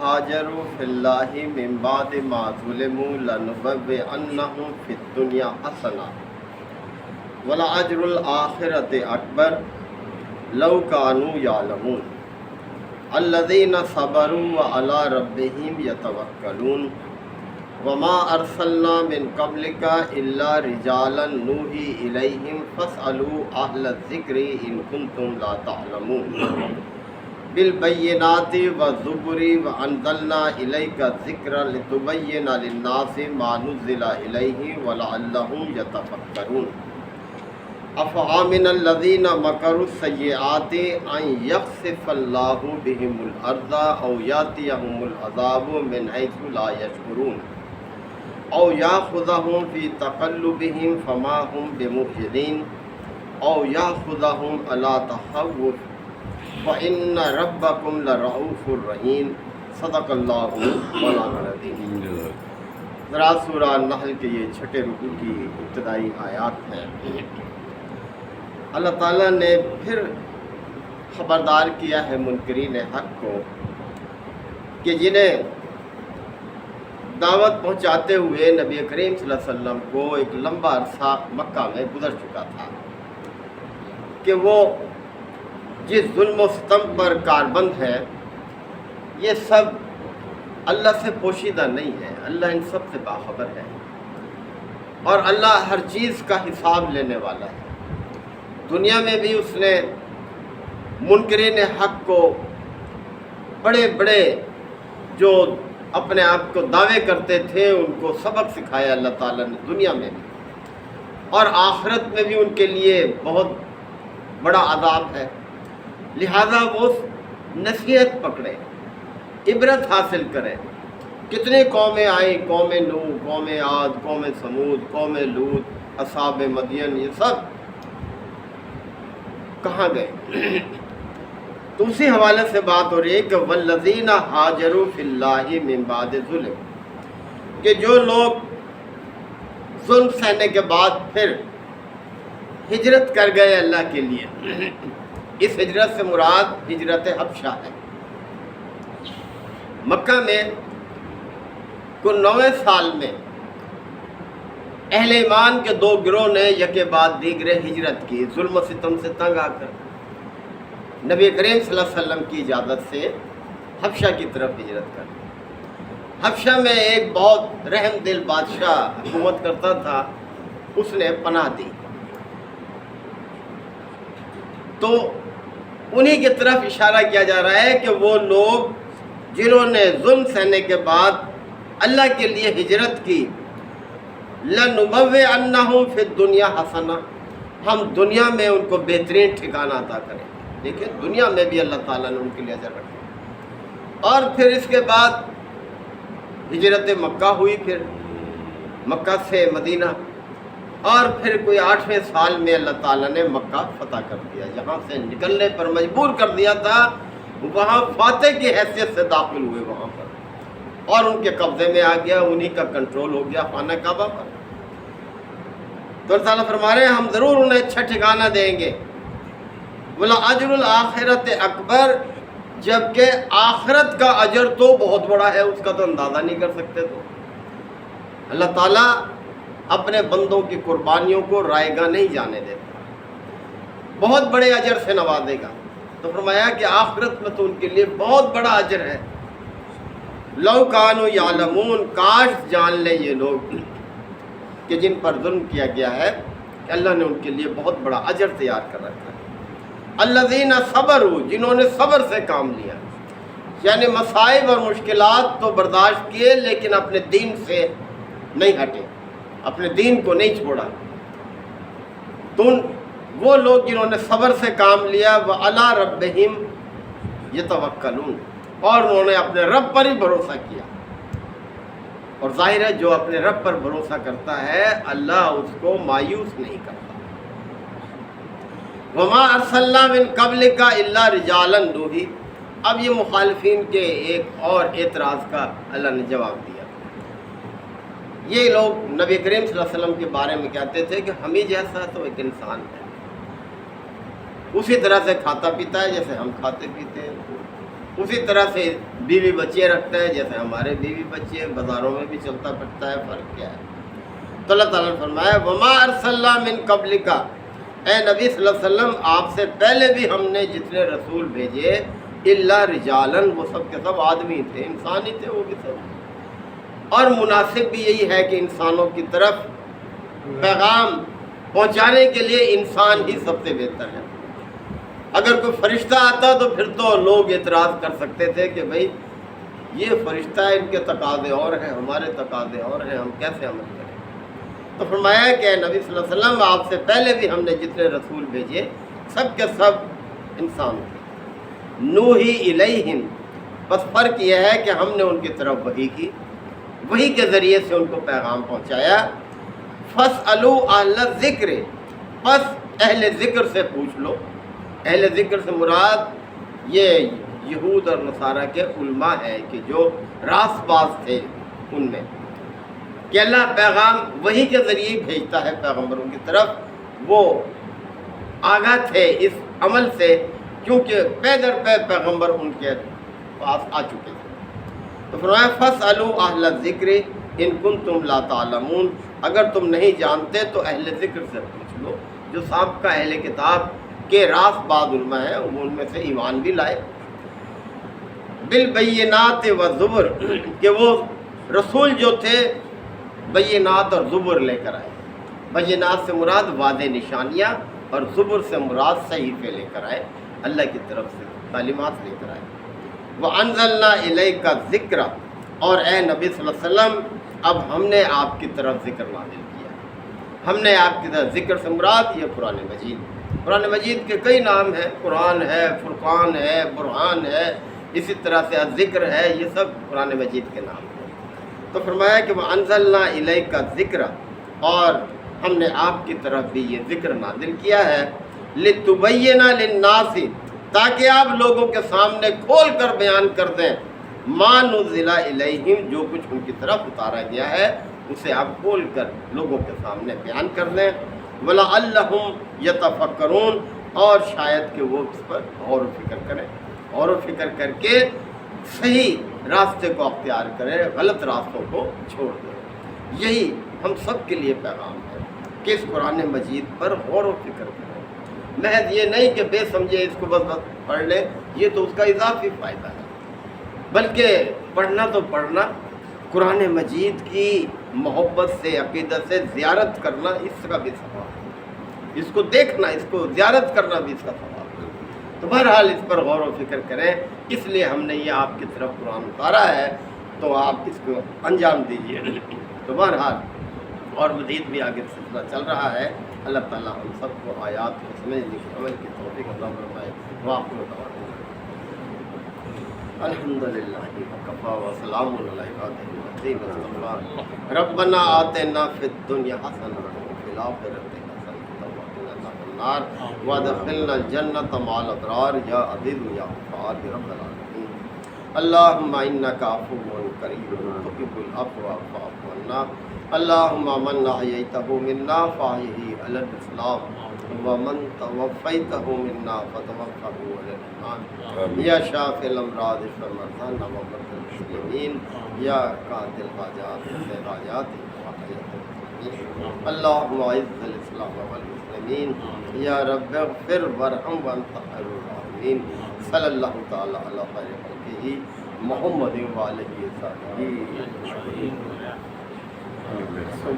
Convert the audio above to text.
هاجروا في الله من بعد ما ظلموا لنبوئنهم في الدنيا حسنة ولأجر الآخرة أكبر لو كانوا يعلمون الذين صبروا وعلى ربهم يتوكلون وما أرسلنا من قبلك إلا رجالا نوحي إليهم فاسألوا أهل الذكر إن كنتم لا تعلمون بالبينات والزبر وأنزلنا إليك الذكر لتبين للناس ما نزل إليه ولعلهم يتفكرون أفآمن الذين مكروا السيئات أن يخسف الله بهم الأرض أو يأتيهم العذاب من حيث لا يشعرون أو يأخذهم في تقلبهم فما هم بمعجزين أو يأخذهم على تخوف فإن ربكم لرؤوف رحيم صدق اللہ مولانا العظیم۔ ذرا سورہ نحل کے یہ چھٹے رکوع کی ابتدائی آیات ہیں۔ اللہ تعالیٰ نے پھر خبردار کیا ہے منکرین حق کو کہ جنہیں دعوت پہنچاتے ہوئے نبی کریم صلی اللہ علیہ وسلم کو ایک لمبا عرصہ مکہ میں گزر چکا تھا کہ وہ جس ظلم و ستم پر کاربند ہے یہ سب اللہ سے پوشیدہ نہیں ہے، اللہ ان سب سے باخبر ہے اور اللہ ہر چیز کا حساب لینے والا ہے۔ دنیا میں بھی اس نے منکرین حق کو بڑے بڑے جو اپنے آپ کو دعوے کرتے تھے ان کو سبق سکھایا اللہ تعالیٰ نے دنیا میں بھی، اور آخرت میں بھی ان کے لیے بہت بڑا عذاب ہے۔ لہذا وہ نصیحت پکڑے، عبرت حاصل کریں۔ کتنے قومیں آئیں، قوم نوح، قوم عاد، قوم ثمود، قوم لوط، اصحاب مدین، یہ سب کہاں گئے؟ تو اسی حوالے سے بات ہو رہی ہے کہ والذین ہاجروا فی اللہ من بعد ظلم، کہ جو لوگ ظلم سہنے کے بعد پھر ہجرت کر گئے اللہ کے لیے۔ اس ہجرت سے مراد ہجرت حبشہ ہے۔ مکہ میں کل 9 سال میں اہل ایمان کے 2 گروہ نے یکے بعد دیگرے ہجرت کی، ظلم و ستم سے تنگ آ کر نبی کریم صلی اللہ علیہ وسلم کی اجازت سے حبشہ کی طرف ہجرت کر۔ حبشہ میں ایک بہت رحم دل بادشاہ حکومت کرتا تھا، اس نے پناہ دی، تو انہی کی طرف اشارہ کیا جا رہا ہے کہ وہ لوگ جنہوں نے ظلم سہنے کے بعد اللہ کے لیے ہجرت کی، لَنُبَوِّئَنَّهُمْ فِي الدُّنْيَا حَسَنَةً، ہم دنیا میں ان کو بہترین ٹھکانہ عطا کریں۔ دیکھیں دنیا میں بھی اللہ تعالیٰ نے ان کے لیے اجر رکھا۔ اور پھر اس کے بعد ہجرت مکہ ہوئی، پھر مکہ سے مدینہ، اور پھر کوئی 8ویں سال میں اللہ تعالیٰ نے مکہ فتح کر دیا، جہاں سے نکلنے پر مجبور کر دیا تھا وہاں فاتح کی حیثیت سے داخل ہوئے وہاں پر، اور ان کے قبضے میں آ گیا، انہی کا کنٹرول ہو گیا خانہ کعبہ پر۔ تو اللہ تعالیٰ فرما رہے ہیں ہم ضرور انہیں اچھا ٹھکانہ دیں گے، وَلَأَجْرُ الْآخِرَةِ أَكْبَرُ، جبکہ آخرت کا اجر تو بہت بڑا ہے، اس کا تو اندازہ نہیں کر سکتے۔ تو اللہ تعالیٰ اپنے بندوں کی قربانیوں کو رائے گاہ نہیں جانے دیتا، بہت بڑے اجر سے نوازے گا۔ تو فرمایا کہ آخرت میں تو ان کے لیے بہت بڑا اجر ہے۔ لو کانوا یعلمون، کاش جان لیں یہ لوگ کہ جن پر ظلم کیا گیا ہے کہ اللہ نے ان کے لیے بہت بڑا اجر تیار کر رکھا ہے۔ الذین صبروا، جنہوں نے صبر سے کام لیا، یعنی مصائب اور مشکلات تو برداشت کیے لیکن اپنے دین سے نہیں ہٹے، اپنے دین کو نہیں چھوڑا۔ تو وہ لوگ جنہوں نے صبر سے کام لیا، وَعَلَىٰ رَبِّهِمْ يَتَوَكَّلُونَ، اور انہوں نے اپنے رب پر ہی بھروسہ کیا۔ اور ظاہر ہے جو اپنے رب پر بھروسہ کرتا ہے اللہ اس کو مایوس نہیں کرتا۔ وَمَا أَرْسَلْنَا مِن قَبْلِكَ إِلَّا رِجَالًا نُوحِي، اب یہ مخالفین کے ایک اور اعتراض کا اللہ نے جواب دیا۔ یہ لوگ نبی کریم صلی اللہ علیہ وسلم کے بارے میں کہتے تھے کہ ہم ہی جیسا تو ایک انسان ہے، اسی طرح سے کھاتا پیتا ہے جیسے ہم کھاتے پیتے ہیں، اسی طرح سے بیوی بچے رکھتا ہے جیسے ہمارے بیوی بچے بازاروں میں بھی چلتا پھرتا ہے، فرق کیا ہے؟ تو اللہ تعالیٰ نے فرمایا وما ارسلنا من قبلک، اے نبی صلی اللہ علیہ وسلم آپ سے پہلے بھی ہم نے جتنے رسول بھیجے الا رجالن، وہ سب کے سب آدمی تھے، انسان ہی تھے وہ بھی سب، اور مناسب بھی یہی ہے کہ انسانوں کی طرف پیغام پہنچانے کے لیے انسان ہی سب سے بہتر ہے۔ اگر کوئی فرشتہ آتا تو پھر تو لوگ اعتراض کر سکتے تھے کہ بھئی یہ فرشتہ ہے، ان کے تقاضے اور ہیں، ہمارے تقاضے اور ہیں، ہم کیسے عمل کریں؟ تو فرمایا کہ نبی صلی اللہ علیہ وسلم آپ سے پہلے بھی ہم نے جتنے رسول بھیجے سب کے سب انسان تھے، نوحی الیہم، بس فرق یہ ہے کہ ہم نے ان کی طرف وحی کی، وحی کے ذریعے سے ان کو پیغام پہنچایا۔ فاسألوا اہل الذکر، بس اہل ذکر سے پوچھ لو۔ اہل ذکر سے مراد یہ یہود اور نصارہ کے علماء ہیں کہ جو راست باز تھے ان میں، کہ اللہ پیغام وحی کے ذریعے بھیجتا ہے پیغمبروں کی طرف، وہ آگاہ تھے اس عمل سے کیونکہ پے در پے پیغمبر ان کے پاس آ چکے تھے۔ تو فرمایا فاسألوا اہل الذکر ان کنتم لا تعلمون، اگر تم نہیں جانتے تو اہل ذکر سے پوچھ لو، جو سابقہ اہل کتاب کے راست باز علماء ہیں، وہ ان میں سے ایمان بھی لائے۔ بالبینات والزبر، کہ وہ رسول جو تھے بینات اور زبر لے کر آئے۔ بینات سے مراد واضح نشانیاں اور زبر سے مراد صحیفے لے کر آئے، اللہ کی طرف سے تعلیمات لے کر آئے۔ وَأَنزَلْنَا إِلَيْكَ الذِّكْرَ، اور اے نبی صلی اللہ علیہ وسلم اب ہم نے آپ کی طرف ذکر نازل کیا۔ ہم نے آپ کی طرف، ذکر سے مراد یہ قرآن مجید، قرآن مجید کے کئی نام ہیں، قرآن ہے، فرقان ہے، برہان ہے، اسی طرح سے الذکر ہے، یہ سب قرآن مجید کے نام ہیں۔ تو فرمایا کہ وَأَنزَلْنَا إِلَيْكَ الذِّكْرَ، اور ہم نے آپ کی طرف بھی یہ ذکر نازل کیا ہے، لِتُبَيِّنَ لِلنَّاسِ، تاکہ آپ لوگوں کے سامنے کھول کر بیان کر دیں، مَا نُزِّلَ إِلَيْهِمْ، جو کچھ ان کی طرف اتارا گیا ہے اسے آپ کھول کر لوگوں کے سامنے بیان کر دیں۔ وَلَعَلَّهُمْ يَتَفَكَّرُونَ، اور شاید کہ وہ اس پر غور و فکر کریں، غور و فکر کر کے صحیح راستے کو اختیار کریں، غلط راستوں کو چھوڑ دیں۔ یہی ہم سب کے لیے پیغام ہے کہ اس قرآن مجید پر غور و فکر کریں، محض یہ نہیں کہ بے سمجھے اس کو بس پڑھ لیں، یہ تو اس کا اضافی فائدہ ہے، بلکہ پڑھنا تو پڑھنا، قرآن مجید کی محبت سے، عقیدت سے زیارت کرنا، اس کا بھی ثواب ہے، اس کو دیکھنا، اس کو زیارت کرنا بھی اس کا ثواب ہے۔ تو بہرحال اس پر غور و فکر کریں، اس لیے ہم نے یہ آپ کی طرف قرآن اتارا ہے، تو آپ اس کو انجام دیجیے۔ تو بہرحال اور مزید بھی آگے سلسلہ چل رہا ہے۔ اللہ تعالیٰ ہم سب کو آیات کو سمجھنے کی، عمل کی توفیق عطا فرمائے۔ وآخر دعوانا الحمدللہ وکفی وسلام علی عبادہ الذین اصطفی۔ ربنا آتنا فی الدنیا حسنۃ وفی الآخرۃ حسنۃ وقنا عذاب النار وادخلنا الجنۃ مع الابرار یا عزیز یا غفار رب العالمین۔ اللہم انک عفو کریم تحب العفو فاعف عنا۔ اللہم من احییتہ منا فاحیہ علی الاسلام ومن توفیتہ منا فتوفہ علی الایمان۔ یا شافی الامراض اشف مرضانا ومرضى المسلمین، یا قاضی الحاجات اقض الحاجات وحیات المسلمین۔ اللہم اعز الاسلام والمسلمین، یا رب اغفر وارحم وانت خیر الراحمین۔ صلی اللہ تعالی علی خیر خلقہ محمد وآلہ وصحبہ اجمعین۔